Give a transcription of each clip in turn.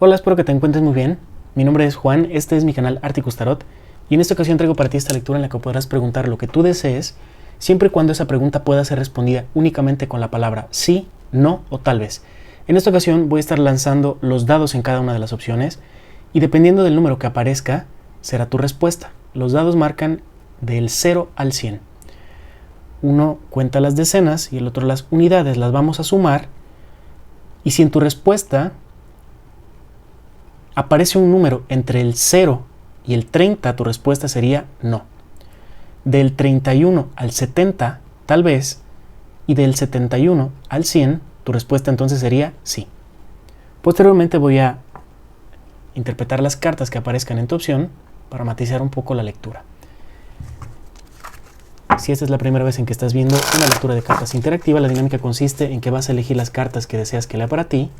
Hola, espero que te encuentres muy bien. Mi nombre es Juan, este es mi canal Articus Tarot y en esta ocasión traigo para ti esta lectura en la que podrás preguntar lo que tú desees, siempre y cuando esa pregunta pueda ser respondida únicamente con la palabra sí, no o tal vez. En esta ocasión voy a estar lanzando los dados en cada una de las opciones y dependiendo del número que aparezca, será tu respuesta. Los dados marcan del 0 al 100. Uno cuenta las decenas y el otro las unidades, las vamos a sumar y si en tu respuesta aparece un número entre el 0 y el 30, tu respuesta sería no. Del 31 al 70, tal vez, y del 71 al 100, tu respuesta entonces sería sí. Posteriormente voy a interpretar las cartas que aparezcan en tu opción para matizar un poco la lectura. Si esta es la primera vez en que estás viendo una lectura de cartas interactiva, la dinámica consiste en que vas a elegir las cartas que deseas que lea para ti.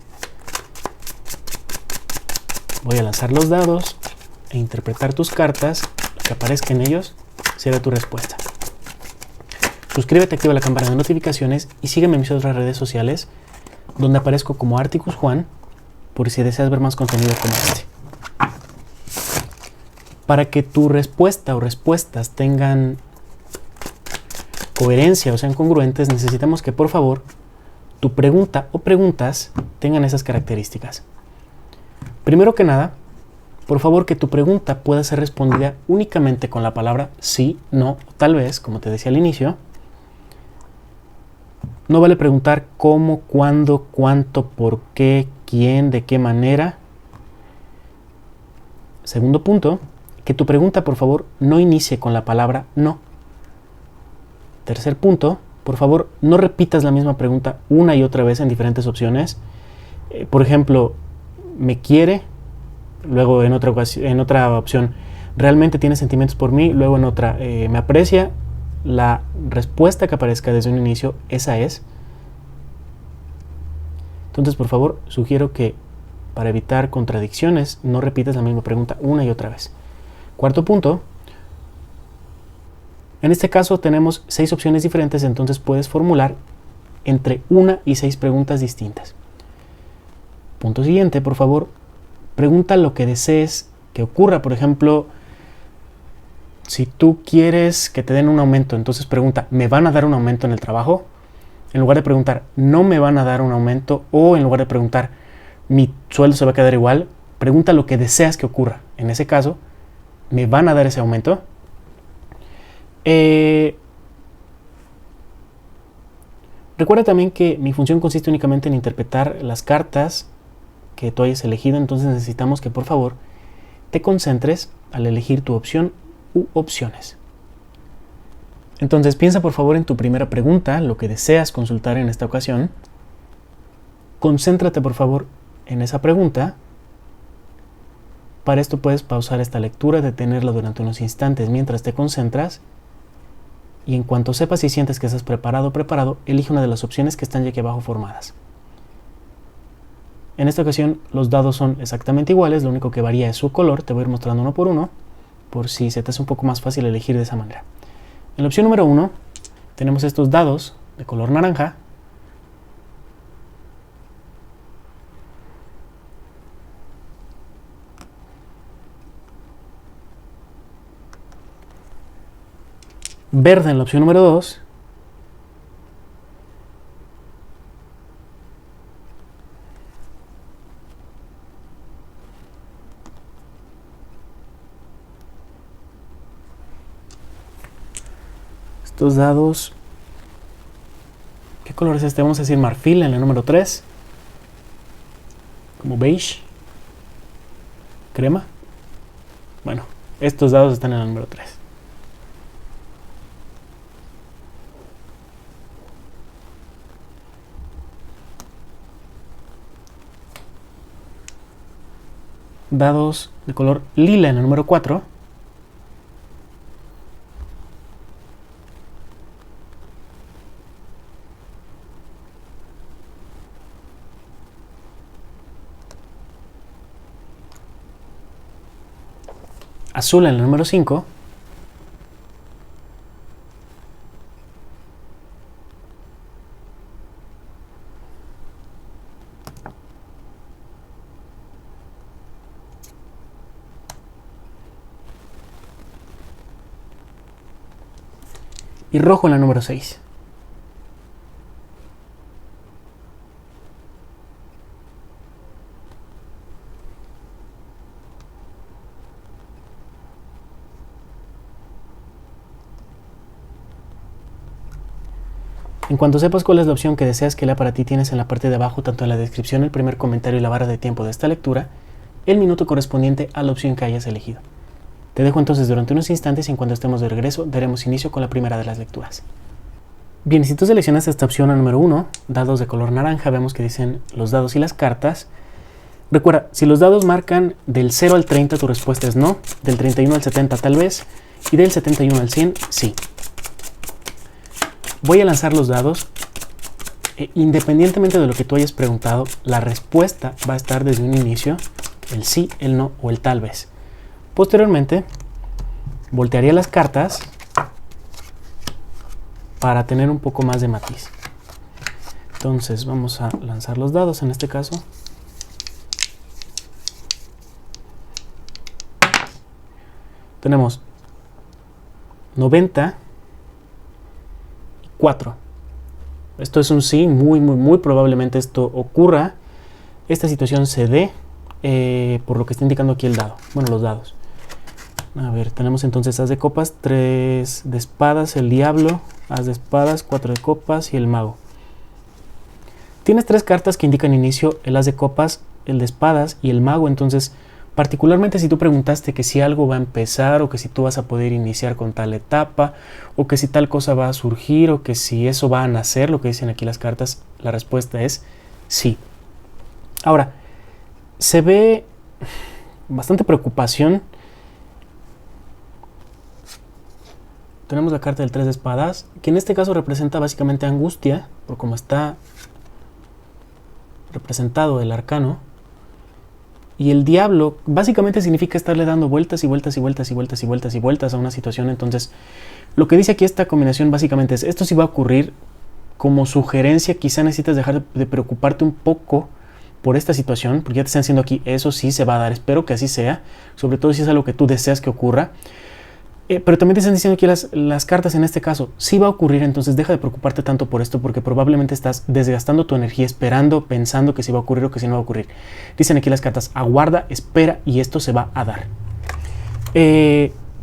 Voy a lanzar los dados e interpretar tus cartas, lo que aparezca en ellos será tu respuesta. Suscríbete, activa la campana de notificaciones y sígueme en mis otras redes sociales, donde aparezco como Articus Juan, por si deseas ver más contenido como este. Para que tu respuesta o respuestas tengan coherencia o sean congruentes, necesitamos que por favor tu pregunta o preguntas tengan esas características. Primero que nada, por favor que tu pregunta pueda ser respondida únicamente con la palabra sí, no o tal vez, como te decía al inicio. No vale preguntar cómo, cuándo, cuánto, por qué, quién, de qué manera. Segundo punto, que tu pregunta por favor no inicie con la palabra no. Tercer punto, por favor no repitas la misma pregunta una y otra vez en diferentes opciones. Por ejemplo, ¿me quiere? Luego en otra opción, ¿realmente tiene sentimientos por mí? Luego en otra, ¿me aprecia? La respuesta que aparezca desde un inicio, esa es. Entonces, por favor, sugiero que para evitar contradicciones no repitas la misma pregunta una y otra vez. Cuarto punto, en este caso tenemos 6 opciones diferentes, entonces puedes formular entre 1 y 6 preguntas distintas. Punto siguiente, por favor, pregunta lo que desees que ocurra. Por ejemplo, si tú quieres que te den un aumento, entonces pregunta, ¿me van a dar un aumento en el trabajo? En lugar de preguntar, ¿no me van a dar un aumento? O en lugar de preguntar, ¿mi sueldo se va a quedar igual? Pregunta lo que deseas que ocurra. En ese caso, ¿me van a dar ese aumento? Recuerda también que mi función consiste únicamente en interpretar las cartas que tú hayas elegido, entonces necesitamos que por favor te concentres al elegir tu opción u opciones. Entonces piensa por favor en tu primera pregunta, lo que deseas consultar en esta ocasión. Concéntrate por favor en esa pregunta. Para esto puedes pausar esta lectura, detenerla durante unos instantes mientras te concentras y en cuanto sepas y sientes que estás preparado o preparado, elige una de las opciones que están ya aquí abajo formadas. En esta ocasión los dados son exactamente iguales, lo único que varía es su color. Te voy a ir mostrando uno por uno, por si se te hace un poco más fácil elegir de esa manera. En la opción número 1 tenemos estos dados de color naranja. Verde en la opción número 2. Estos dados, ¿qué color es este? Vamos a decir marfil en la número 3. Como beige. Crema. Bueno, estos dados están en la número 3. Dados de color lila en la número 4. Azul en la número 5. y rojo en la número 6. En cuanto sepas cuál es la opción que deseas que lea para ti, tienes en la parte de abajo, tanto en la descripción, el primer comentario y la barra de tiempo de esta lectura, el minuto correspondiente a la opción que hayas elegido. Te dejo entonces durante unos instantes y en cuanto estemos de regreso, daremos inicio con la primera de las lecturas. Bien, si tú seleccionas esta opción a número 1, dados de color naranja, vemos que dicen los dados y las cartas. Recuerda, si los dados marcan del 0 al 30, tu respuesta es no, del 31 al 70 tal vez, y del 71 al 100, sí. Voy a lanzar los dados. Independientemente de lo que tú hayas preguntado, la respuesta va a estar desde un inicio, el sí, el no o el tal vez. Posteriormente, voltearía las cartas para tener un poco más de matiz. Entonces vamos a lanzar los dados en este caso. Tenemos 94. Esto es un sí, muy probablemente esto ocurra. Esta situación se dé por lo que está indicando aquí el dado. Bueno, los dados. A ver, tenemos entonces as de copas, 3 de espadas, el diablo, as de espadas, 4 de copas y el mago. Tienes 3 cartas que indican inicio, el as de copas, el de espadas y el mago. Entonces, particularmente si tú preguntaste que si algo va a empezar o que si tú vas a poder iniciar con tal etapa o que si tal cosa va a surgir o que si eso va a nacer, lo que dicen aquí las cartas, la respuesta es sí. Ahora, se ve bastante preocupación. Tenemos la carta del 3 de espadas, que en este caso representa básicamente angustia, por como está representado el arcano. Y el diablo básicamente significa estarle dando vueltas y vueltas y vueltas y vueltas y vueltas y vueltas a una situación. Entonces, lo que dice aquí esta combinación básicamente es, esto sí va a ocurrir. Como sugerencia, quizá necesitas dejar de preocuparte un poco por esta situación, porque ya te están diciendo aquí, eso sí se va a dar, espero que así sea, sobre todo si es algo que tú deseas que ocurra. Pero también te están diciendo aquí las cartas en este caso, sí va a ocurrir, entonces deja de preocuparte tanto por esto porque probablemente estás desgastando tu energía esperando, pensando que sí va a ocurrir o que sí no va a ocurrir. Dicen aquí las cartas, aguarda, espera y esto se va a dar.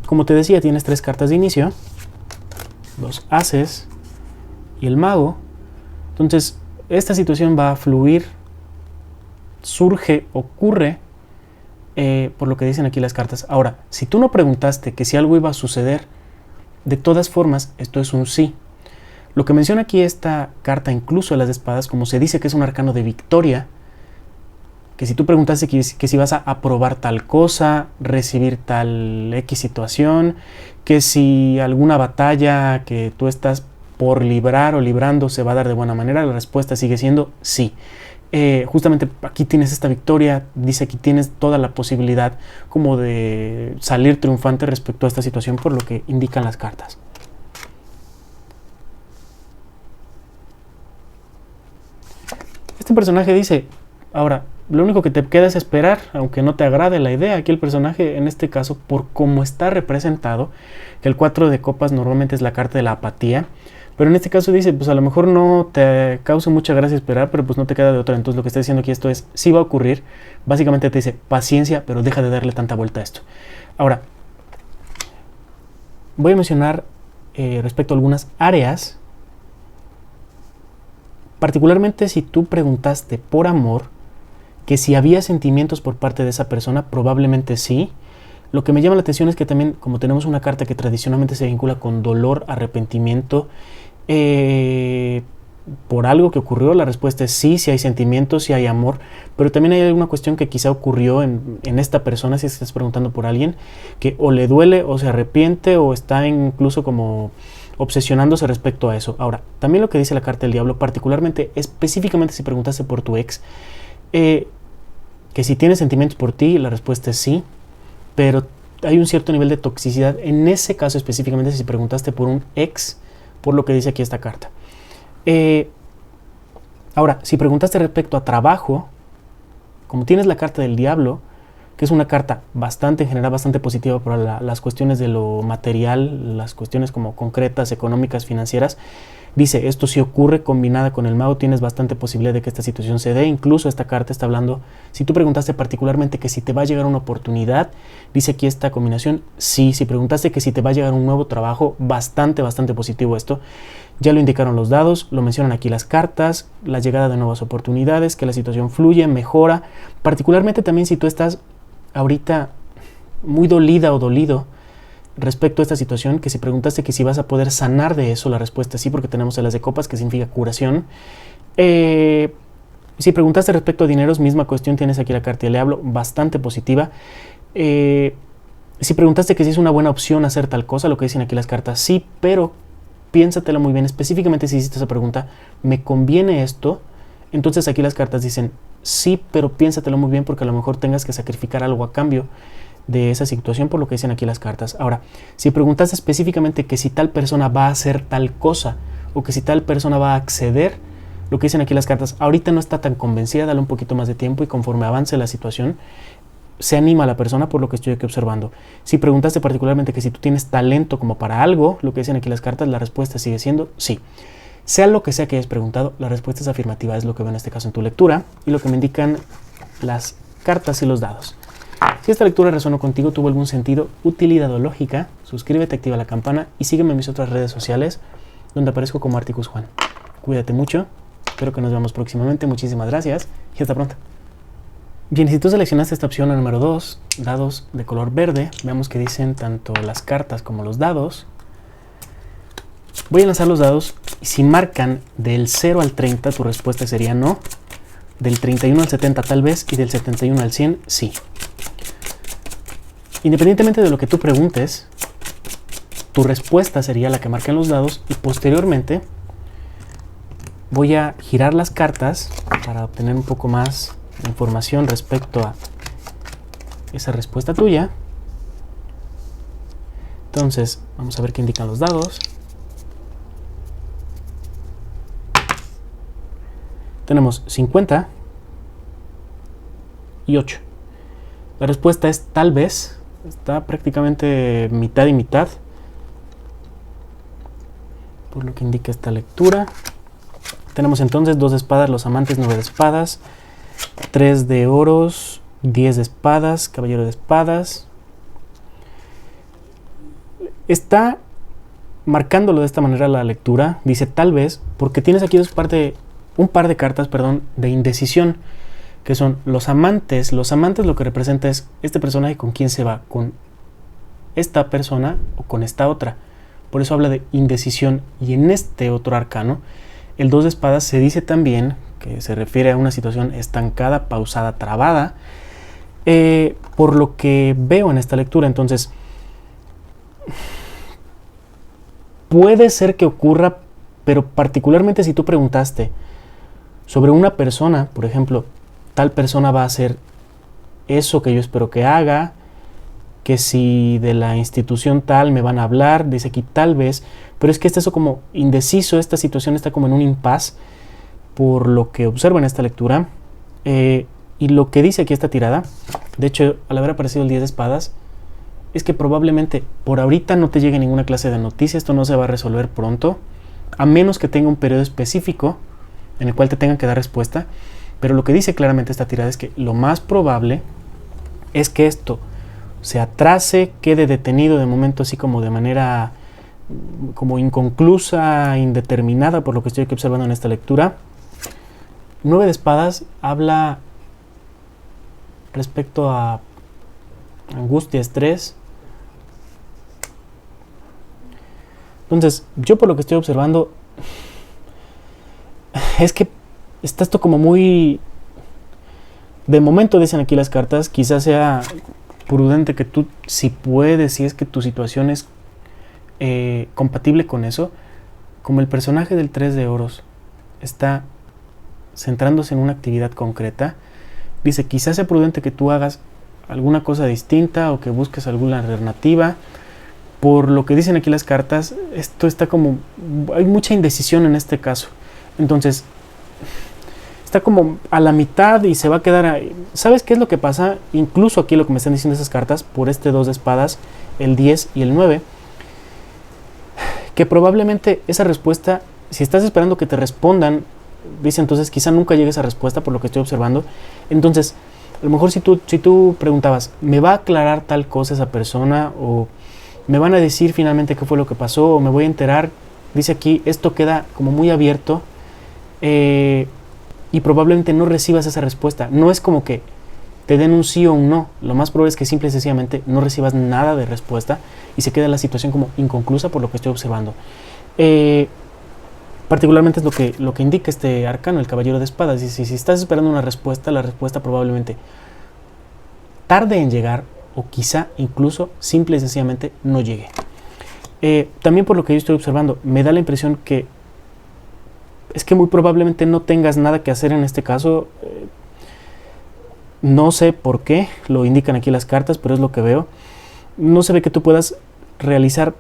Como te decía, tienes 3 cartas de inicio, 2 ases y el mago. Entonces, esta situación va a fluir, surge, ocurre, por lo que dicen aquí las cartas. Ahora, si tú no preguntaste que si algo iba a suceder, de todas formas, esto es un sí. Lo que menciona aquí esta carta, incluso las de espadas, como se dice que es un arcano de victoria, que si tú preguntaste que si vas a aprobar tal cosa, recibir tal X situación, que si alguna batalla que tú estás por librar o librando se va a dar de buena manera, la respuesta sigue siendo sí. Justamente aquí tienes esta victoria, dice aquí tienes toda la posibilidad como de salir triunfante respecto a esta situación por lo que indican las cartas. Este personaje dice, ahora, lo único que te queda es esperar, aunque no te agrade la idea. Aquí el personaje, en este caso, por cómo está representado, que el 4 de copas normalmente es la carta de la apatía, pero en este caso dice, pues a lo mejor no te causa mucha gracia esperar, pero pues no te queda de otra. Entonces lo que está diciendo aquí esto es, sí va a ocurrir. Básicamente te dice, paciencia, pero deja de darle tanta vuelta a esto. Ahora, voy a mencionar respecto a algunas áreas. Particularmente si tú preguntaste por amor, que si había sentimientos por parte de esa persona, probablemente sí. Lo que me llama la atención es que también, como tenemos una carta que tradicionalmente se vincula con dolor, arrepentimiento, por algo que ocurrió, la respuesta es sí, si hay sentimientos, si hay amor, pero también hay alguna cuestión que quizá ocurrió en esta persona, si estás preguntando por alguien, que o le duele o se arrepiente o está incluso como obsesionándose respecto a eso. Ahora, también lo que dice la carta del diablo, particularmente, específicamente si preguntaste por tu ex, que si tiene sentimientos por ti, la respuesta es sí, pero hay un cierto nivel de toxicidad en ese caso específicamente si preguntaste por un ex, por lo que dice aquí esta carta. Ahora, si preguntaste respecto a trabajo, como tienes la carta del diablo, que es una carta bastante, en general, bastante positiva para las cuestiones de lo material, las cuestiones como concretas, económicas, financieras. Dice, esto si ocurre combinada con el mago, tienes bastante posibilidad de que esta situación se dé. Incluso esta carta está hablando, si tú preguntaste particularmente que si te va a llegar una oportunidad, dice aquí esta combinación, sí. Si preguntaste que si te va a llegar un nuevo trabajo, bastante positivo esto. Ya lo indicaron los dados, lo mencionan aquí las cartas, la llegada de nuevas oportunidades, que la situación fluye, mejora. Particularmente también si tú estás ahorita muy dolida o dolido respecto a esta situación, que si preguntaste que si vas a poder sanar de eso, la respuesta es sí, porque tenemos el as de copas, que significa curación. Si preguntaste respecto a dineros, misma cuestión, tienes aquí la carta le hablo, bastante positiva. Si preguntaste que si es una buena opción hacer tal cosa, lo que dicen aquí las cartas, sí, pero piénsatelo muy bien, específicamente si hiciste esa pregunta, ¿me conviene esto? Entonces aquí las cartas dicen, sí, pero piénsatelo muy bien porque a lo mejor tengas que sacrificar algo a cambio de esa situación, por lo que dicen aquí las cartas. Ahora, si preguntaste específicamente que si tal persona va a hacer tal cosa o que si tal persona va a acceder, lo que dicen aquí las cartas, ahorita no está tan convencida, dale un poquito más de tiempo y conforme avance la situación, se anima a la persona, por lo que estoy aquí observando. Si preguntaste particularmente que si tú tienes talento como para algo, lo que dicen aquí las cartas, la respuesta sigue siendo sí. Sea lo que sea que hayas preguntado, la respuesta es afirmativa, es lo que veo en este caso en tu lectura y lo que me indican las cartas y los dados. Si esta lectura resonó contigo, tuvo algún sentido, utilidad o lógica, suscríbete, activa la campana y sígueme en mis otras redes sociales donde aparezco como Articus Juan. Cuídate mucho, espero que nos veamos próximamente, muchísimas gracias y hasta pronto. Bien, si tú seleccionaste esta opción, la número 2, dados de color verde, veamos que dicen tanto las cartas como los dados. Voy a lanzar los dados y si marcan del 0 al 30, tu respuesta sería no, del 31 al 70 tal vez y del 71 al 100 sí. Independientemente de lo que tú preguntes, tu respuesta sería la que marcan los dados y posteriormente voy a girar las cartas para obtener un poco más de información respecto a esa respuesta tuya. Entonces, vamos a ver qué indican los dados. Tenemos 50 y 8. La respuesta es tal vez. Está prácticamente mitad y mitad, por lo que indica esta lectura. Tenemos entonces 2 de espadas, los amantes, 9 de espadas, 3 de oros, 10 de espadas, caballero de espadas. Está marcándolo de esta manera la lectura. Dice tal vez, porque tienes aquí un par de cartas, de indecisión, que son los amantes. Los amantes lo que representa es este personaje con quién se va, con esta persona o con esta otra. Por eso habla de indecisión. Y en este otro arcano, el 2 de espadas se dice también que se refiere a una situación estancada, pausada, trabada, por lo que veo en esta lectura. Entonces, puede ser que ocurra, pero particularmente si tú preguntaste sobre una persona, por ejemplo, tal persona va a hacer eso que yo espero que haga, que si de la institución tal me van a hablar, dice aquí tal vez, pero es que está eso como indeciso, esta situación está como en un impasse, por lo que observo en esta lectura, y lo que dice aquí esta tirada, de hecho al haber aparecido el 10 de espadas, es que probablemente por ahorita no te llegue ninguna clase de noticia, esto no se va a resolver pronto, a menos que tenga un periodo específico en el cual te tengan que dar respuesta. Pero lo que dice claramente esta tirada es que lo más probable es que esto se atrase, quede detenido de momento así como de manera como inconclusa, indeterminada, por lo que estoy aquí observando en esta lectura. 9 de espadas habla respecto a angustia, estrés. Entonces, yo por lo que estoy observando es que está esto como muy... De momento dicen aquí las cartas, quizás sea prudente que tú, si puedes, si es que tu situación es compatible con eso, como el personaje del 3 de oros está centrándose en una actividad concreta, dice quizás sea prudente que tú hagas alguna cosa distinta o que busques alguna alternativa. Por lo que dicen aquí las cartas, esto está como... hay mucha indecisión en este caso. Entonces, está como a la mitad y se va a quedar ahí. ¿Sabes qué es lo que pasa? Incluso aquí lo que me están diciendo esas cartas, por este 2 de espadas, el 10 y el 9, que probablemente esa respuesta, si estás esperando que te respondan, dice entonces quizá nunca llegue esa respuesta por lo que estoy observando. Entonces, a lo mejor si tú preguntabas, ¿me va a aclarar tal cosa esa persona? ¿O me van a decir finalmente qué fue lo que pasó? ¿O me voy a enterar? Dice aquí, esto queda como muy abierto y probablemente no recibas esa respuesta. No es como que te den un sí o un no. Lo más probable es que simple y sencillamente no recibas nada de respuesta y se queda la situación como inconclusa por lo que estoy observando. Particularmente es lo que indica este arcano, el caballero de espadas. Y si estás esperando una respuesta, la respuesta probablemente tarde en llegar o quizá incluso simple y sencillamente no llegue. También por lo que yo estoy observando, me da la impresión que es que muy probablemente no tengas nada que hacer en este caso. No sé por qué, lo indican aquí las cartas, pero es lo que veo. No se ve que tú puedas realizar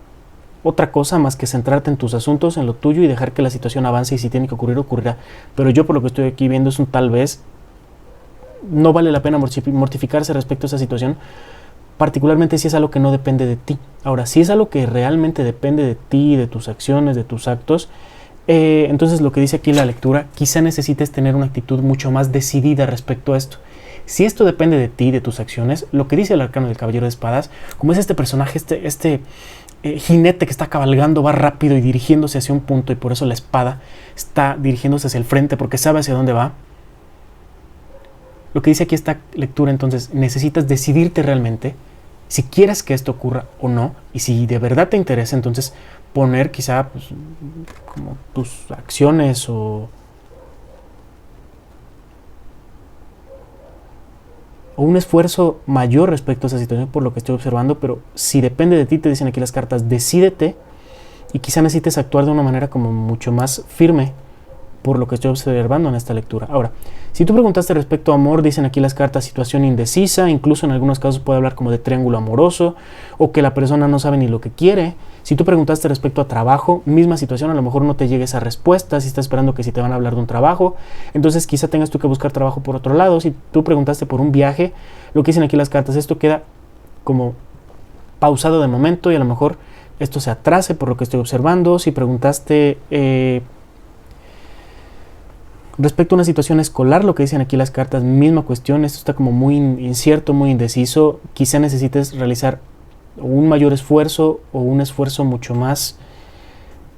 otra cosa más que centrarte en tus asuntos, en lo tuyo y dejar que la situación avance, y si tiene que ocurrir, ocurrirá. Pero yo por lo que estoy aquí viendo es un tal vez. No vale la pena mortificarse respecto a esa situación, particularmente si es algo que no depende de ti. Ahora, si es algo que realmente depende de ti, de tus acciones, de tus actos, entonces lo que dice aquí la lectura, quizá necesites tener una actitud mucho más decidida respecto a esto. Si esto depende de ti, de tus acciones, lo que dice el arcano del caballero de espadas, como es este personaje, este jinete que está cabalgando, va rápido y dirigiéndose hacia un punto, y por eso la espada está dirigiéndose hacia el frente porque sabe hacia dónde va. Lo que dice aquí esta lectura, entonces, necesitas decidirte realmente si quieres que esto ocurra o no, y si de verdad te interesa, entonces poner quizá pues, como tus acciones o un esfuerzo mayor respecto a esa situación por lo que estoy observando. Pero si depende de ti, te dicen aquí las cartas, decídete, y quizá necesites actuar de una manera como mucho más firme por lo que estoy observando en esta lectura. Ahora, si tú preguntaste respecto a amor, dicen aquí las cartas situación indecisa, incluso en algunos casos puede hablar como de triángulo amoroso, o que la persona no sabe ni lo que quiere. Si tú preguntaste respecto a trabajo, misma situación, a lo mejor no te llegue esa respuesta, si estás esperando que si te van a hablar de un trabajo, entonces quizá tengas tú que buscar trabajo por otro lado. Si tú preguntaste por un viaje, lo que dicen aquí las cartas, esto queda como pausado de momento y a lo mejor esto se atrase por lo que estoy observando. Si preguntaste respecto a una situación escolar, lo que dicen aquí las cartas, misma cuestión, esto está como muy incierto, muy indeciso, quizá necesites realizar un mayor esfuerzo o un esfuerzo mucho más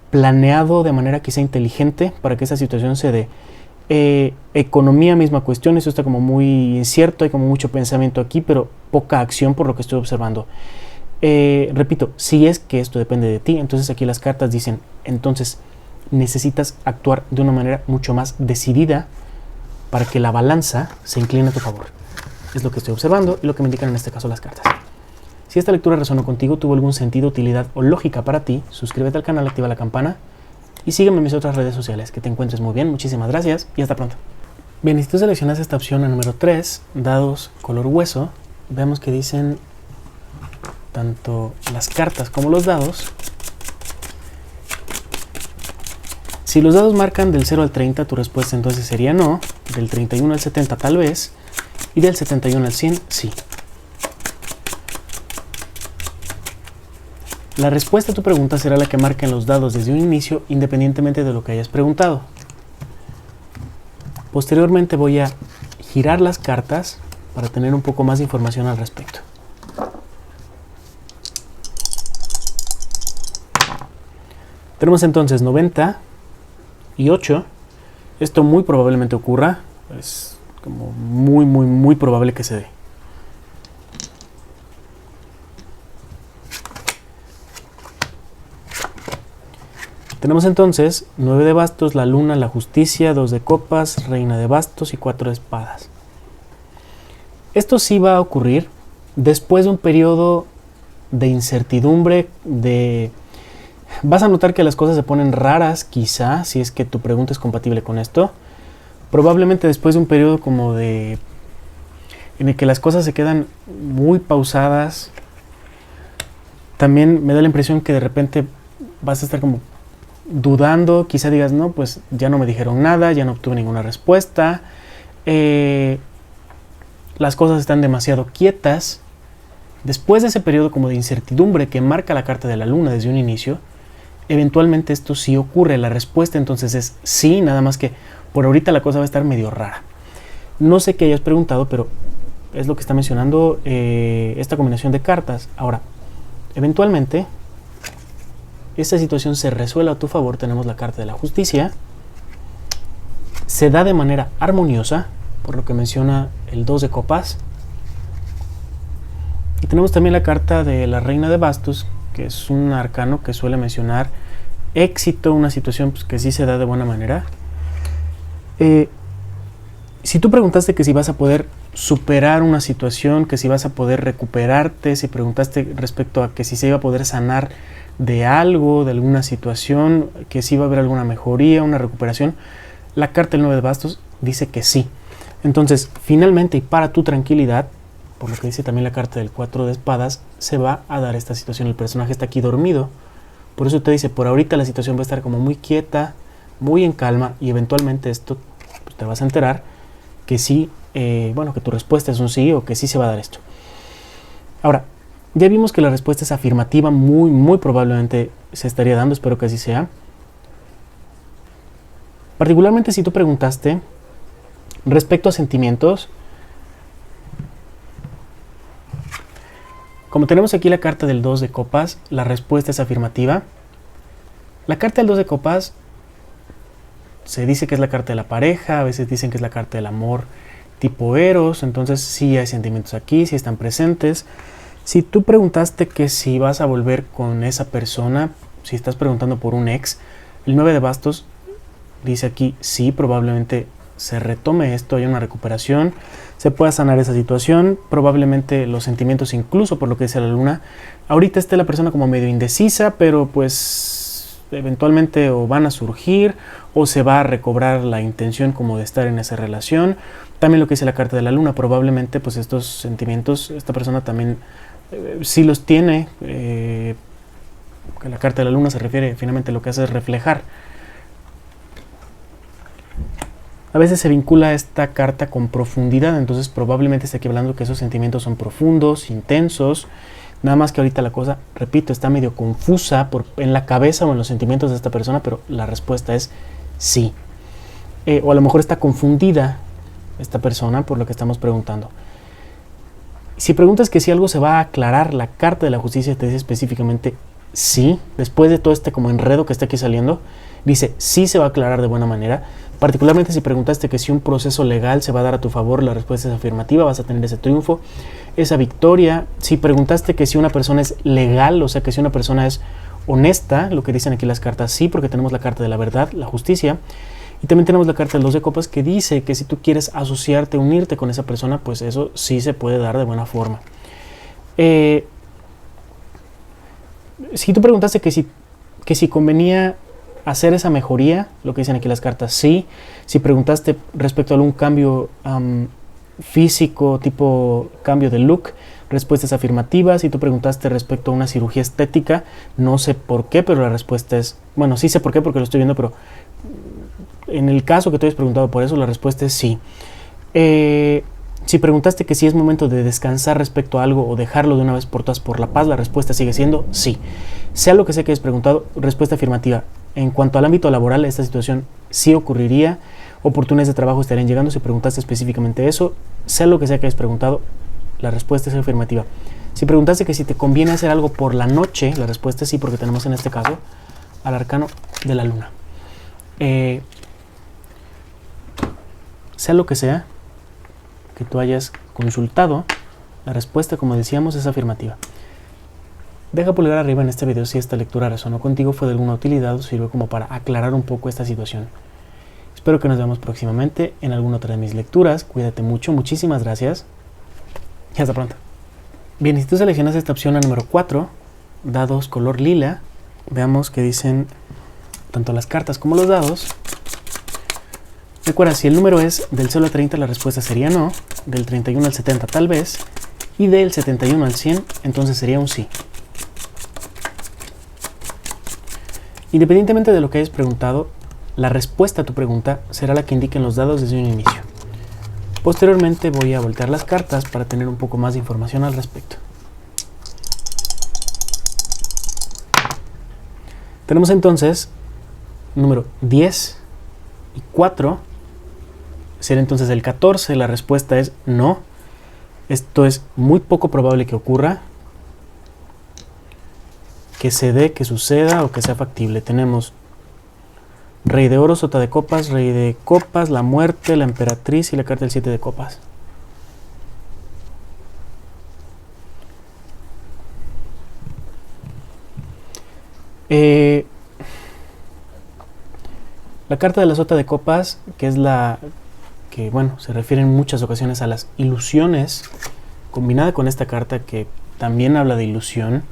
planeado de manera quizá inteligente para que esa situación se dé. Economía, misma cuestión, esto está como muy incierto, hay como mucho pensamiento aquí, pero poca acción por lo que estoy observando. Repito, si es que esto depende de ti, entonces aquí las cartas dicen, entonces necesitas actuar de una manera mucho más decidida para que la balanza se incline a tu favor. Es lo que estoy observando y lo que me indican en este caso las cartas. Si esta lectura resonó contigo, tuvo algún sentido, utilidad o lógica para ti, suscríbete al canal, activa la campana y sígueme en mis otras redes sociales. Que te encuentres muy bien, muchísimas gracias y hasta pronto. Bien, y si tú seleccionas esta opción, la número 3, dados color hueso, veamos que dicen tanto las cartas como los dados. Si los dados marcan del 0 al 30, tu respuesta entonces sería no, del 31 al 70 tal vez, y del 71 al 100 sí. La respuesta a tu pregunta será la que marquen los dados desde un inicio, independientemente de lo que hayas preguntado. Posteriormente voy a girar las cartas para tener un poco más de información al respecto. Tenemos entonces 90 y 8. Esto muy probablemente ocurra, es como muy probable que se dé. Tenemos entonces 9 de bastos, la luna, la justicia, 2 de copas, reina de bastos y 4 de espadas. Esto sí va a ocurrir después de un periodo de incertidumbre, vas a notar que las cosas se ponen raras, quizá, si es que tu pregunta es compatible con esto. Probablemente después de un periodo como en el que las cosas se quedan muy pausadas. También me da la impresión que de repente vas a estar como dudando, quizá digas, no, pues ya no me dijeron nada, ya no obtuve ninguna respuesta, las cosas están demasiado quietas. Después de ese periodo como de incertidumbre que marca la carta de la luna desde un inicio, eventualmente esto sí ocurre. La respuesta entonces es sí, nada más que por ahorita la cosa va a estar medio rara. No sé qué hayas preguntado, pero es lo que está mencionando esta combinación de cartas. Ahora, eventualmente esta situación se resuelve a tu favor. Tenemos la carta de la justicia. Se da de manera armoniosa, por lo que menciona el 2 de copas. Y tenemos también la carta de la reina de bastos, que es un arcano que suele mencionar éxito, una situación pues, que sí se da de buena manera. Si tú preguntaste que si vas a poder superar una situación, que si vas a poder recuperarte, si preguntaste respecto a que si se iba a poder sanar de algo, de alguna situación, que si iba a haber alguna mejoría, una recuperación, la carta del 9 de bastos dice que sí. Entonces, finalmente y para tu tranquilidad, por lo que dice también la carta del 4 de espadas, se va a dar esta situación. El personaje está aquí dormido, por eso te dice, por ahorita la situación va a estar como muy quieta, muy en calma, y eventualmente esto pues, te vas a enterar que sí, bueno, que tu respuesta es un sí o que sí se va a dar esto. Ahora, ya vimos que la respuesta es afirmativa, muy probablemente se estaría dando, espero que así sea. Particularmente si tú preguntaste respecto a sentimientos, como tenemos aquí la carta del 2 de copas, la respuesta es afirmativa. La carta del 2 de copas se dice que es la carta de la pareja, a veces dicen que es la carta del amor tipo Eros, entonces sí hay sentimientos aquí, sí están presentes. Si tú preguntaste que si vas a volver con esa persona, si estás preguntando por un ex, el 9 de bastos dice aquí sí, probablemente se retome esto, hay una recuperación, se pueda sanar esa situación, probablemente los sentimientos, incluso por lo que dice la luna, ahorita esté la persona como medio indecisa, pero pues eventualmente o van a surgir o se va a recobrar la intención como de estar en esa relación. También lo que dice la carta de la luna, probablemente pues estos sentimientos, esta persona también sí los tiene, que la carta de la luna se refiere finalmente, lo que hace es reflejar. A veces se vincula esta carta con profundidad, entonces probablemente esté aquí hablando que esos sentimientos son profundos, intensos, nada más que ahorita la cosa, repito, está medio confusa en la cabeza o en los sentimientos de esta persona, pero la respuesta es sí. O a lo mejor está confundida esta persona por lo que estamos preguntando. Si preguntas que si algo se va a aclarar, la carta de la justicia te dice específicamente sí, después de todo este como enredo que está aquí saliendo, dice sí se va a aclarar de buena manera. Particularmente si preguntaste que si un proceso legal se va a dar a tu favor, la respuesta es afirmativa, vas a tener ese triunfo, esa victoria. Si preguntaste que si una persona es legal, o sea que si una persona es honesta, lo que dicen aquí las cartas, sí, porque tenemos la carta de la verdad, la justicia, y también tenemos la carta del 2 de copas que dice que si tú quieres asociarte, unirte con esa persona, pues eso sí se puede dar de buena forma. Si tú preguntaste que si convenía hacer esa mejoría, lo que dicen aquí las cartas, sí. Si preguntaste respecto a algún cambio físico, tipo cambio de look, respuesta es afirmativa. Si tú preguntaste respecto a una cirugía estética, no sé por qué, pero la respuesta es, bueno, sí sé por qué porque lo estoy viendo, pero en el caso que tú hayas preguntado por eso, la respuesta es sí. Si preguntaste que si es momento de descansar respecto a algo o dejarlo de una vez por todas por la paz, la respuesta sigue siendo sí. Sea lo que sea que hayas preguntado, respuesta afirmativa. En cuanto al ámbito laboral, esta situación sí ocurriría, oportunidades de trabajo estarían llegando. Si preguntaste específicamente eso, sea lo que sea que hayas preguntado, la respuesta es afirmativa. Si preguntaste que si te conviene hacer algo por la noche, la respuesta es sí, porque tenemos en este caso al arcano de la luna. Sea lo que sea que tú hayas consultado, la respuesta, como decíamos, es afirmativa. Deja pulgar arriba en este video si esta lectura resonó contigo, fue de alguna utilidad o sirve como para aclarar un poco esta situación. Espero que nos veamos próximamente en alguna otra de mis lecturas. Cuídate mucho, muchísimas gracias y hasta pronto. Bien, si tú seleccionas esta opción, la número 4, dados color lila, veamos que dicen tanto las cartas como los dados. Recuerda, si el número es del 0 al 30, la respuesta sería no, del 31 al 70 tal vez, y del 71 al 100, entonces sería un sí. Independientemente de lo que hayas preguntado, la respuesta a tu pregunta será la que indiquen los dados desde un inicio. Posteriormente voy a voltear las cartas para tener un poco más de información al respecto. Tenemos entonces número 10 y 4. Será entonces el 14. La respuesta es no. Esto es muy poco probable que ocurra, que se dé, que suceda o que sea factible. Tenemos Rey de Oros, Sota de Copas, Rey de Copas, la Muerte, la Emperatriz y la carta del 7 de Copas. La carta de la Sota de Copas, que es la que, bueno, se refiere en muchas ocasiones a las ilusiones, combinada con esta carta que también habla de ilusión.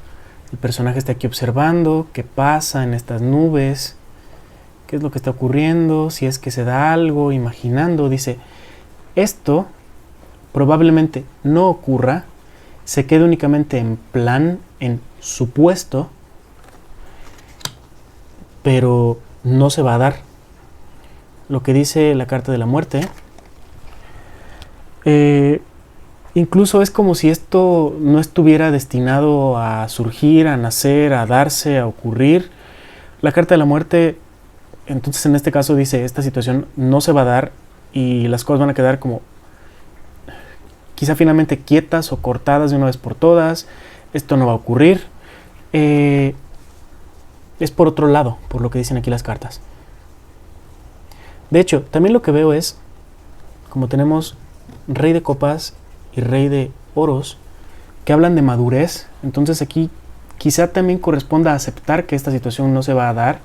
El personaje está aquí observando qué pasa en estas nubes, qué es lo que está ocurriendo, si es que se da algo, imaginando. Dice, esto probablemente no ocurra, se quede únicamente en plan, en supuesto, pero no se va a dar. Lo que dice la carta de la Muerte, incluso es como si esto no estuviera destinado a surgir, a nacer, a darse, a ocurrir. La carta de la Muerte, entonces en este caso dice, esta situación no se va a dar y las cosas van a quedar como quizá finalmente quietas o cortadas de una vez por todas. Esto no va a ocurrir. Es por otro lado, por lo que dicen aquí las cartas. De hecho, también lo que veo es, como tenemos Rey de Copas y Rey de Oros, que hablan de madurez, entonces aquí quizá también corresponda a aceptar que esta situación no se va a dar,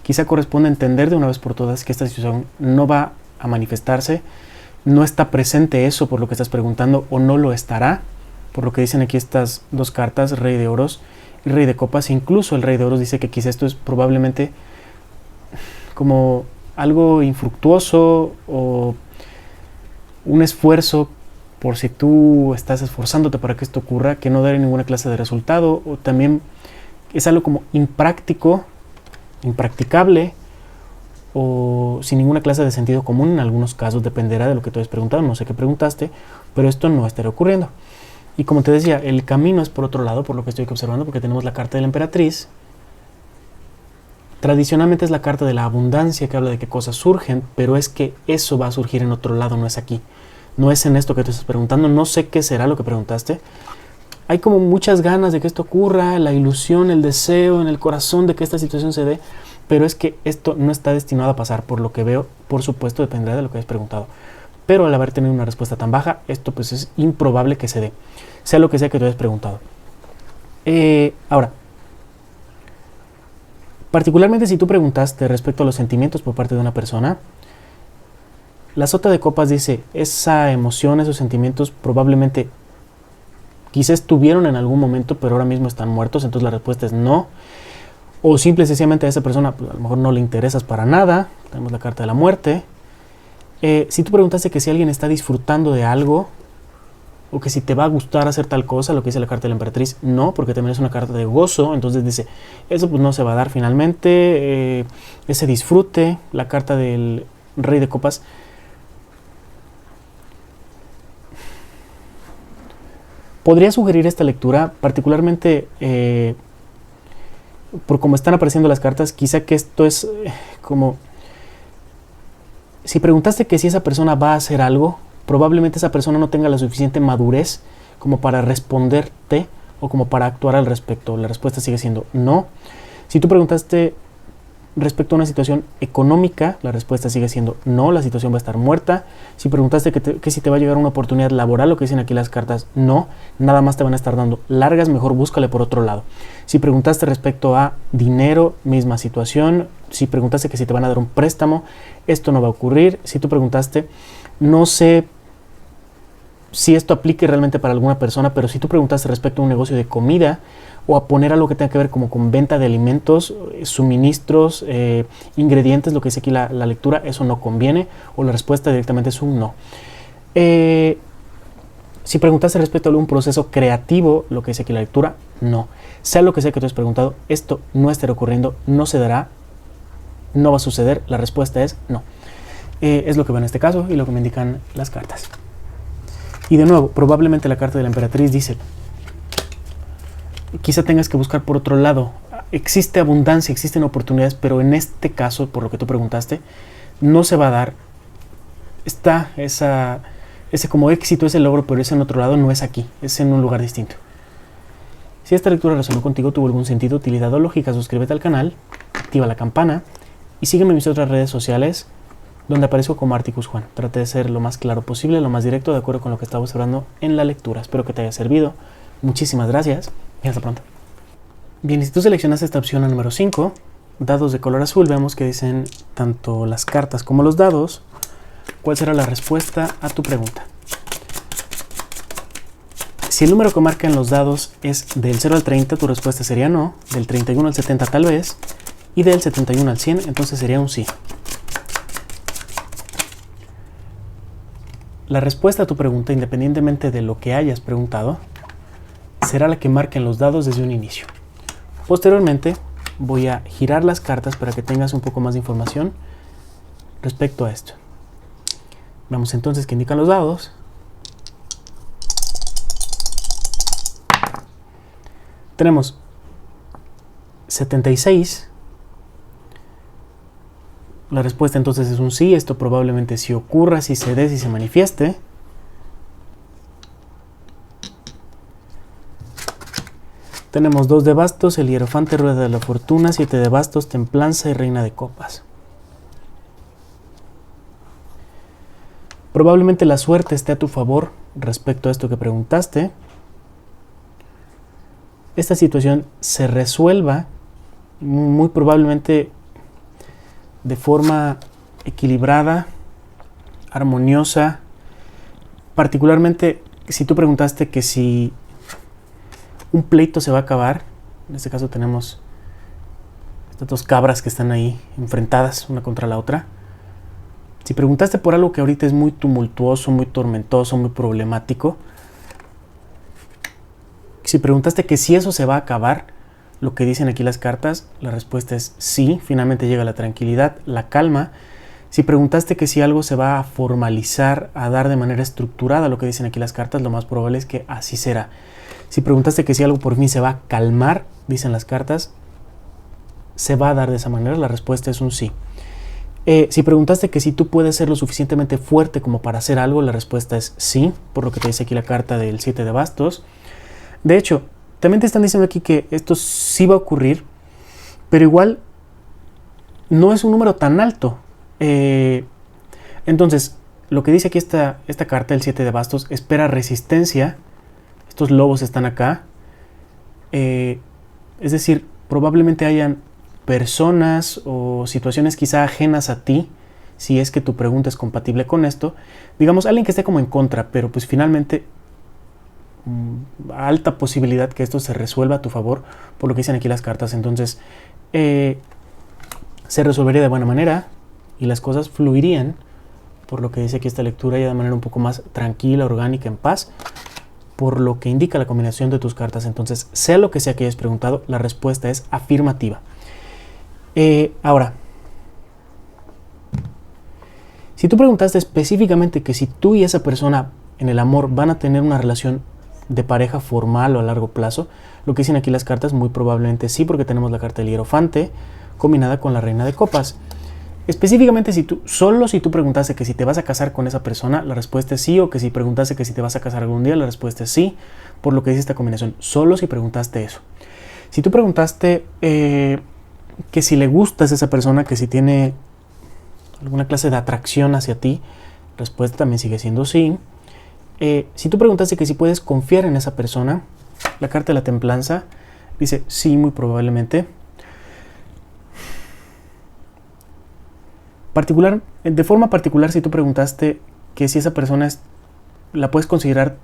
quizá corresponda a entender de una vez por todas que esta situación no va a manifestarse, no está presente eso por lo que estás preguntando o no lo estará, por lo que dicen aquí estas dos cartas, Rey de Oros y Rey de Copas. Incluso el Rey de Oros dice que quizá esto es probablemente como algo infructuoso o un esfuerzo por si tú estás esforzándote para que esto ocurra, que no dará ninguna clase de resultado, o también es algo como impráctico, impracticable o sin ninguna clase de sentido común. En algunos casos dependerá de lo que tú hayas preguntado, no sé qué preguntaste, pero esto no estará ocurriendo. Y como te decía, el camino es por otro lado, por lo que estoy observando, porque tenemos la carta de la Emperatriz. Tradicionalmente es la carta de la abundancia, que habla de que cosas surgen, pero es que eso va a surgir en otro lado, no es aquí. No es en esto que tú estás preguntando, no sé qué será lo que preguntaste. Hay como muchas ganas de que esto ocurra, la ilusión, el deseo en el corazón de que esta situación se dé, pero es que esto no está destinado a pasar, por lo que veo. Por supuesto, dependerá de lo que hayas preguntado. Pero al haber tenido una respuesta tan baja, esto pues es improbable que se dé, sea lo que sea que tú hayas preguntado. Ahora, particularmente si tú preguntaste respecto a los sentimientos por parte de una persona, la Sota de Copas dice, esa emoción, esos sentimientos probablemente quizás estuvieron en algún momento, pero ahora mismo están muertos, entonces la respuesta es no. O simple y sencillamente a esa persona pues, a lo mejor no le interesas para nada. Tenemos la carta de la Muerte. Si tú preguntaste que si alguien está disfrutando de algo, o que si te va a gustar hacer tal cosa, lo que dice la carta de la Emperatriz, no, porque también es una carta de gozo, entonces dice, eso pues no se va a dar finalmente, ese disfrute. La carta del Rey de Copas podría sugerir esta lectura, particularmente por cómo están apareciendo las cartas, quizá que esto es como, si preguntaste que si esa persona va a hacer algo, probablemente esa persona no tenga la suficiente madurez como para responderte o como para actuar al respecto. La respuesta sigue siendo no. Si tú preguntaste respecto a una situación económica, la respuesta sigue siendo no, la situación va a estar muerta. Si preguntaste que si te va a llegar una oportunidad laboral, lo que dicen aquí las cartas, no, nada más te van a estar dando largas, mejor búscale por otro lado. Si preguntaste respecto a dinero, misma situación. Si preguntaste que si te van a dar un préstamo, esto no va a ocurrir. Si tú preguntaste, no sé si esto aplique realmente para alguna persona, pero si tú preguntaste respecto a un negocio de comida o a poner algo que tenga que ver como con venta de alimentos, suministros, ingredientes, lo que dice aquí la lectura, eso no conviene, o la respuesta directamente es un no. Si preguntaste respecto a algún proceso creativo, lo que dice aquí la lectura, no. Sea lo que sea que tú has preguntado, esto no estará ocurriendo, no se dará, no va a suceder. La respuesta es no. Es lo que veo en este caso y lo que me indican las cartas. Y de nuevo, probablemente la carta de la emperatriz dice, quizá tengas que buscar por otro lado. Existe abundancia, existen oportunidades, pero en este caso, por lo que tú preguntaste, no se va a dar. Está ese como éxito, ese logro, pero ese en otro lado no es aquí, es en un lugar distinto. Si esta lectura resonó contigo, tuvo algún sentido, utilidad o lógica, suscríbete al canal, activa la campana y sígueme en mis otras redes sociales donde aparezco como Articus Juan. Trate de ser lo más claro posible, lo más directo, de acuerdo con lo que estaba observando en la lectura. Espero que te haya servido. Muchísimas gracias y hasta pronto. Bien, y si tú seleccionaste esta opción, la número 5, dados de color azul, vemos que dicen tanto las cartas como los dados, ¿cuál será la respuesta a tu pregunta? Si el número que marca en los dados es del 0 al 30, tu respuesta sería no, del 31 al 70 tal vez, y del 71 al 100, entonces sería un sí. La respuesta a tu pregunta, independientemente de lo que hayas preguntado, será la que marca en los dados desde un inicio. Posteriormente, voy a girar las cartas para que tengas un poco más de información respecto a esto. Veamos entonces qué indican los dados. Tenemos 76. La respuesta entonces es un sí. Esto probablemente sí ocurra, si se dé, si se manifieste. Tenemos 2 de bastos, el hierofante, rueda de la fortuna, 7 de bastos, templanza y reina de copas. Probablemente la suerte esté a tu favor respecto a esto que preguntaste. Esta situación se resuelva muy probablemente de forma equilibrada, armoniosa. Particularmente si tú preguntaste que si un pleito se va a acabar, en este caso tenemos estas 2 cabras que están ahí enfrentadas una contra la otra. Si preguntaste por algo que ahorita es muy tumultuoso, muy tormentoso, muy problemático, si preguntaste que si eso se va a acabar, lo que dicen aquí las cartas, la respuesta es sí. Finalmente llega la tranquilidad, la calma. Si preguntaste que si algo se va a formalizar, a dar de manera estructurada, lo que dicen aquí las cartas, lo más probable es que así será. Si preguntaste que si algo por fin se va a calmar, dicen las cartas, se va a dar de esa manera, la respuesta es un sí. Si preguntaste que si tú puedes ser lo suficientemente fuerte como para hacer algo, la respuesta es sí, por lo que te dice aquí la carta del 7 de bastos. De hecho, también te están diciendo aquí que esto sí va a ocurrir, pero igual no es un número tan alto. Entonces, lo que dice aquí esta carta, el 7 de bastos, espera resistencia. Estos lobos están acá. Es decir, probablemente hayan personas o situaciones quizá ajenas a ti, si es que tu pregunta es compatible con esto. Digamos, alguien que esté como en contra, pero pues finalmente alta posibilidad que esto se resuelva a tu favor, por lo que dicen aquí las cartas. Entonces, se resolvería de buena manera y las cosas fluirían, por lo que dice aquí esta lectura, ya de manera un poco más tranquila, orgánica, en paz, por lo que indica la combinación de tus cartas. Entonces, sea lo que sea que hayas preguntado, la respuesta es afirmativa. Ahora, si tú preguntaste específicamente que si tú y esa persona en el amor van a tener una relación de pareja formal o a largo plazo, lo que dicen aquí las cartas, muy probablemente sí, porque tenemos la carta del hierofante combinada con la reina de copas. Específicamente, solo si tú preguntaste que si te vas a casar con esa persona, la respuesta es sí, o que si preguntaste que si te vas a casar algún día, la respuesta es sí, por lo que dice esta combinación, solo si preguntaste eso. Si tú preguntaste que si le gustas a esa persona, que si tiene alguna clase de atracción hacia ti, la respuesta también sigue siendo sí. Si tú preguntaste que si puedes confiar en esa persona, la carta de la templanza dice sí, muy probablemente. De forma particular, si tú preguntaste que si esa persona la puedes considerar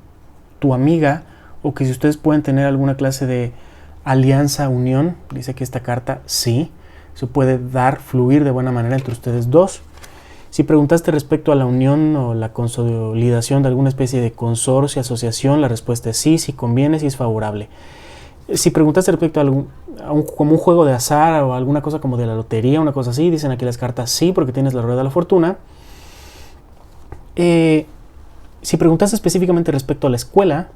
tu amiga, o que si ustedes pueden tener alguna clase de alianza, unión, dice aquí esta carta, sí, eso puede fluir de buena manera entre ustedes dos. Si preguntaste respecto a la unión o la consolidación de alguna especie de consorcio, asociación, la respuesta es sí, si conviene, si es favorable. Si preguntaste respecto a como un juego de azar o alguna cosa como de la lotería, una cosa así, dicen aquí las cartas sí, porque tienes la rueda de la fortuna. Si preguntaste específicamente respecto a la escuela,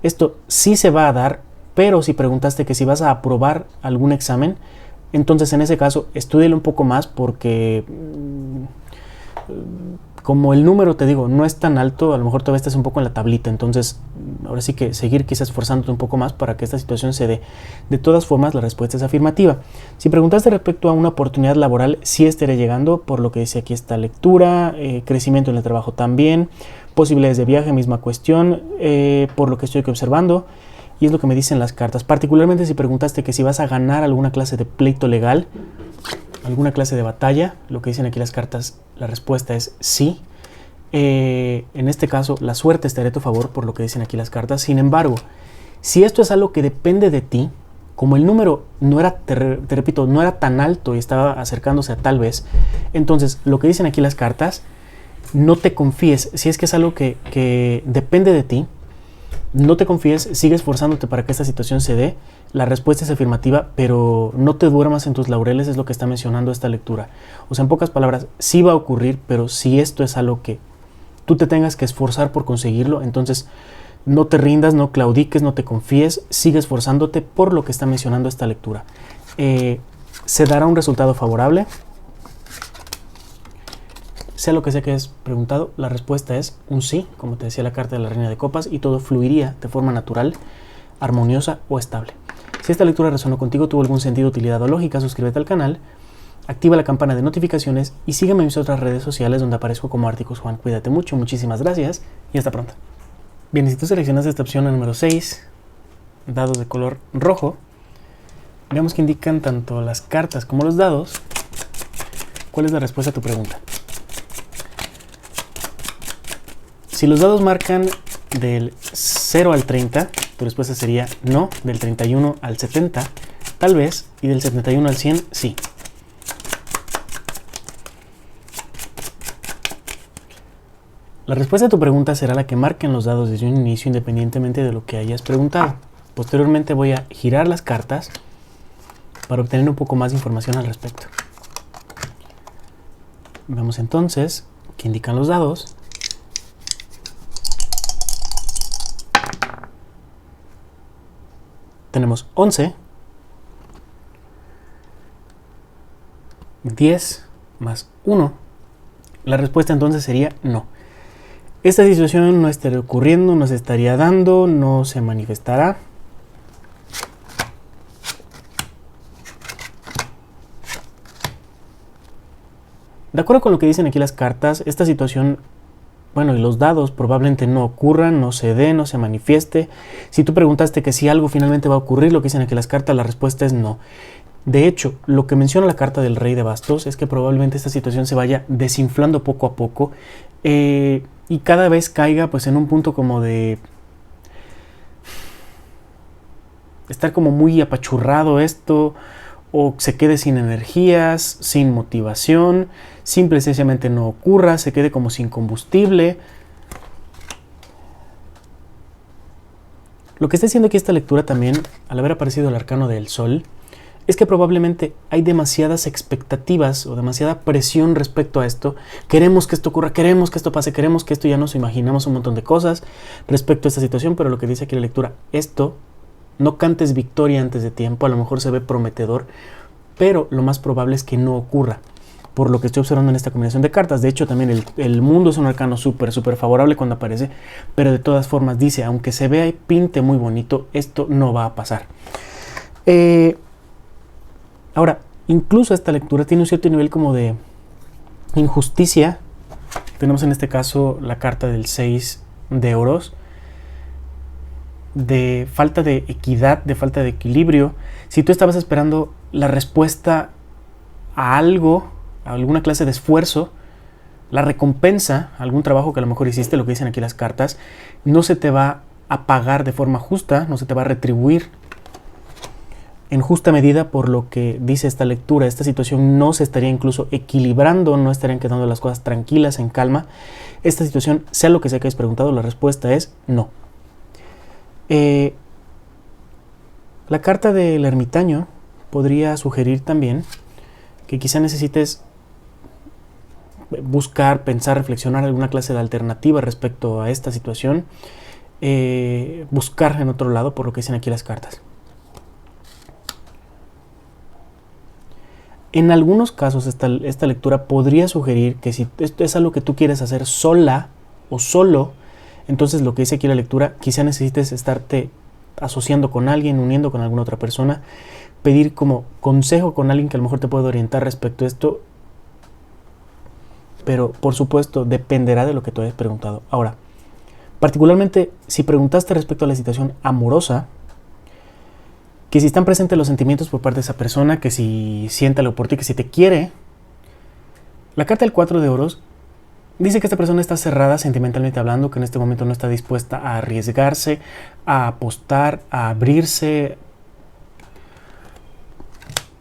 esto sí se va a dar, pero si preguntaste que si vas a aprobar algún examen, entonces en ese caso estúdialo un poco más porque como el número, te digo, no es tan alto, a lo mejor todavía estás un poco en la tablita, entonces ahora sí que seguir quizás esforzándote un poco más para que esta situación se dé. De todas formas, la respuesta es afirmativa. Si preguntaste respecto a una oportunidad laboral, sí estaré llegando, por lo que dice aquí esta lectura, crecimiento en el trabajo también, posibilidades de viaje, misma cuestión, por lo que estoy aquí observando, y es lo que me dicen las cartas. Particularmente si preguntaste que si vas a ganar alguna clase de pleito legal, alguna clase de batalla, lo que dicen aquí las cartas, la respuesta es sí. En este caso, la suerte estará a tu favor por lo que dicen aquí las cartas. Sin embargo, si esto es algo que depende de ti, como el número no era, te repito, no era tan alto y estaba acercándose a tal vez, entonces lo que dicen aquí las cartas, no te confíes. Si es que es algo que depende de ti, no te confíes, sigue esforzándote para que esta situación se dé. La respuesta es afirmativa, pero no te duermas en tus laureles, es lo que está mencionando esta lectura. O sea, en pocas palabras, sí va a ocurrir, pero si esto es algo que tú te tengas que esforzar por conseguirlo, entonces no te rindas, no claudiques, no te confíes, sigue esforzándote por lo que está mencionando esta lectura. Se dará un resultado favorable. Sea lo que sea que hayas preguntado, la respuesta es un sí, como te decía la carta de la Reina de Copas, y todo fluiría de forma natural, armoniosa o estable. Si esta lectura resonó contigo, tuvo algún sentido, utilidad o lógica, suscríbete al canal, activa la campana de notificaciones y sígueme en mis otras redes sociales donde aparezco como Articus Juan. Cuídate mucho, muchísimas gracias y hasta pronto. Bien, si tú seleccionas esta opción número 6, dados de color rojo, veamos que indican tanto las cartas como los dados. ¿Cuál es la respuesta a tu pregunta? Si los dados marcan del 0 al 30, tu respuesta sería no, del 31 al 70, tal vez, y del 71 al 100, sí. La respuesta a tu pregunta será la que marquen los dados desde un inicio, independientemente de lo que hayas preguntado. Posteriormente voy a girar las cartas para obtener un poco más de información al respecto. Veamos entonces qué indican los dados. Tenemos 11, 10 más 1. La respuesta entonces sería no. Esta situación no estaría ocurriendo, no se estaría dando, no se manifestará. De acuerdo con lo que dicen aquí las cartas, esta situación, bueno, y los dados probablemente no ocurran, no se dé, no se manifieste. Si tú preguntaste que si algo finalmente va a ocurrir, lo que dicen aquí las cartas, la respuesta es no. De hecho, lo que menciona la carta del Rey de Bastos es que probablemente esta situación se vaya desinflando poco a poco y cada vez caiga pues en un punto como de estar como muy apachurrado esto, o se quede sin energías, sin motivación, simple y sencillamente no ocurra, se quede como sin combustible. Lo que está diciendo aquí esta lectura también, al haber aparecido el arcano del Sol, es que probablemente hay demasiadas expectativas o demasiada presión respecto a esto. Queremos que esto ocurra, queremos que esto pase, queremos que esto, ya nos imaginamos un montón de cosas respecto a esta situación, pero lo que dice aquí la lectura, esto, no cantes victoria antes de tiempo, a lo mejor se ve prometedor, pero lo más probable es que no ocurra, por lo que estoy observando en esta combinación de cartas. De hecho, también el mundo es un arcano súper favorable cuando aparece, pero de todas formas dice, aunque se vea y pinte muy bonito, esto no va a pasar. Ahora, incluso esta lectura tiene un cierto nivel como de injusticia. Tenemos en este caso la carta del 6 de oros, de falta de equidad, de falta de equilibrio. Si tú estabas esperando la respuesta a algo, a alguna clase de esfuerzo, la recompensa, algún trabajo que a lo mejor hiciste, lo que dicen aquí las cartas, no se te va a pagar de forma justa, no se te va a retribuir. en justa medida por lo que dice esta lectura. Esta situación no se estaría incluso equilibrando, no estarían quedando las cosas tranquilas, en calma. Esta situación, sea lo que sea que hayas preguntado, la respuesta es no. La carta del ermitaño podría sugerir también que quizá necesites buscar, pensar, reflexionar alguna clase de alternativa respecto a esta situación, buscar en otro lado, por lo que dicen aquí las cartas. En algunos casos esta lectura podría sugerir que si esto es algo que tú quieres hacer sola o solo, entonces lo que dice aquí la lectura, quizá necesites estarte asociando con alguien, uniendo con alguna otra persona, pedir como consejo con alguien que a lo mejor te puede orientar respecto a esto, pero por supuesto dependerá de lo que tú hayas preguntado. Ahora, particularmente si preguntaste respecto a la situación amorosa, que si están presentes los sentimientos por parte de esa persona, que si siente algo por ti, que si te quiere, la carta del 4 de oros dice que esta persona está cerrada sentimentalmente hablando, que en este momento no está dispuesta a arriesgarse, a apostar, a abrirse.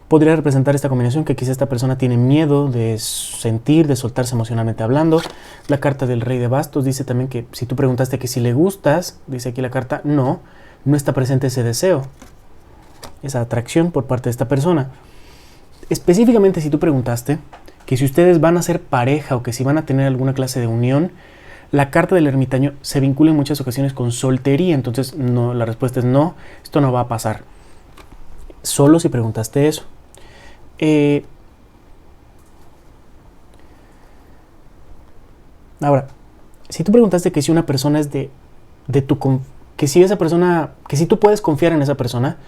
Podría representar esta combinación que quizá esta persona tiene miedo de sentir, de soltarse emocionalmente hablando. La carta del rey de bastos dice también que si tú preguntaste que si le gustas, dice aquí la carta, no está presente ese deseo, esa atracción por parte de esta persona. Específicamente si tú preguntaste que si ustedes van a ser pareja o que si van a tener alguna clase de unión, la carta del ermitaño se vincula en muchas ocasiones con soltería, entonces no, la respuesta es no, esto no va a pasar. Solo si preguntaste eso. Ahora, si tú preguntaste que si una persona es que si esa persona, que si tú puedes confiar en esa persona,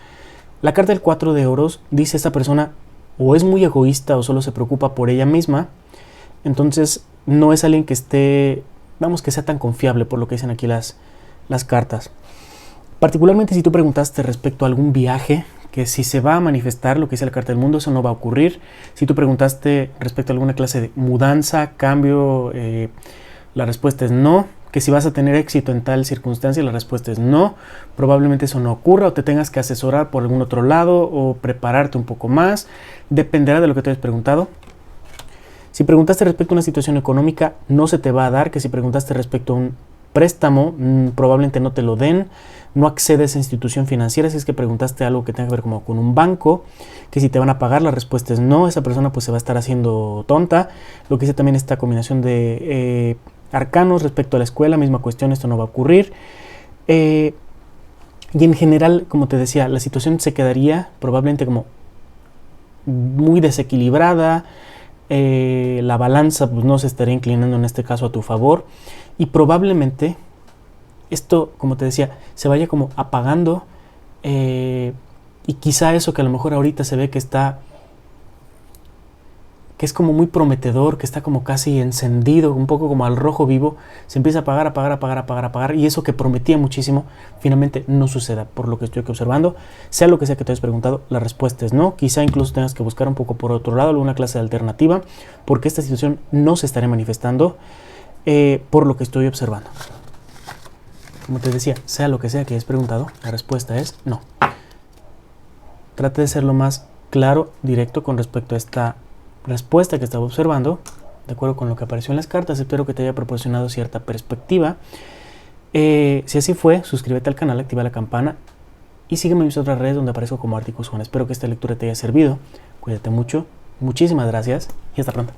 la carta del 4 de oros dice esta persona o es muy egoísta o solo se preocupa por ella misma, entonces no es alguien que esté, que sea tan confiable por lo que dicen aquí las cartas. Particularmente si tú preguntaste respecto a algún viaje, que si se va a manifestar lo que dice la carta del mundo, eso no va a ocurrir. Si tú preguntaste respecto a alguna clase de mudanza, cambio, la respuesta es no. Que si vas a tener éxito en tal circunstancia, la respuesta es no. Probablemente eso no ocurra o te tengas que asesorar por algún otro lado o prepararte un poco más. Dependerá de lo que te hayas preguntado. Si preguntaste respecto a una situación económica, no se te va a dar. Que si preguntaste respecto a un préstamo, probablemente no te lo den. No accedes a institución financiera si es que preguntaste algo que tenga que ver como con un banco, que si te van a pagar, la respuesta es no. Esa persona pues se va a estar haciendo tonta. Lo que dice también esta combinación de arcanos respecto a la escuela, misma cuestión, esto no va a ocurrir. Y en general, como te decía, la situación se quedaría probablemente como muy desequilibrada. La balanza pues no se estaría inclinando en este caso a tu favor y probablemente esto, como te decía, se vaya como apagando y quizá eso que a lo mejor ahorita se ve que es como muy prometedor, que está como casi encendido, un poco como al rojo vivo, se empieza a apagar y eso que prometía muchísimo finalmente no suceda, por lo que estoy observando. Sea lo que sea que te hayas preguntado, la respuesta es no. Quizá incluso tengas que buscar un poco por otro lado alguna clase de alternativa, porque esta situación no se estaría manifestando por lo que estoy observando. Como te decía, sea lo que sea que hayas preguntado, la respuesta es no. Trate de ser lo más claro, directo con respecto a esta respuesta que estaba observando, de acuerdo con lo que apareció en las cartas. Espero que te haya proporcionado cierta perspectiva. Si así fue, suscríbete al canal, activa la campana y sígueme en mis otras redes donde aparezco como Articus Juan. Espero que esta lectura te haya servido. Cuídate mucho, muchísimas gracias y hasta pronto.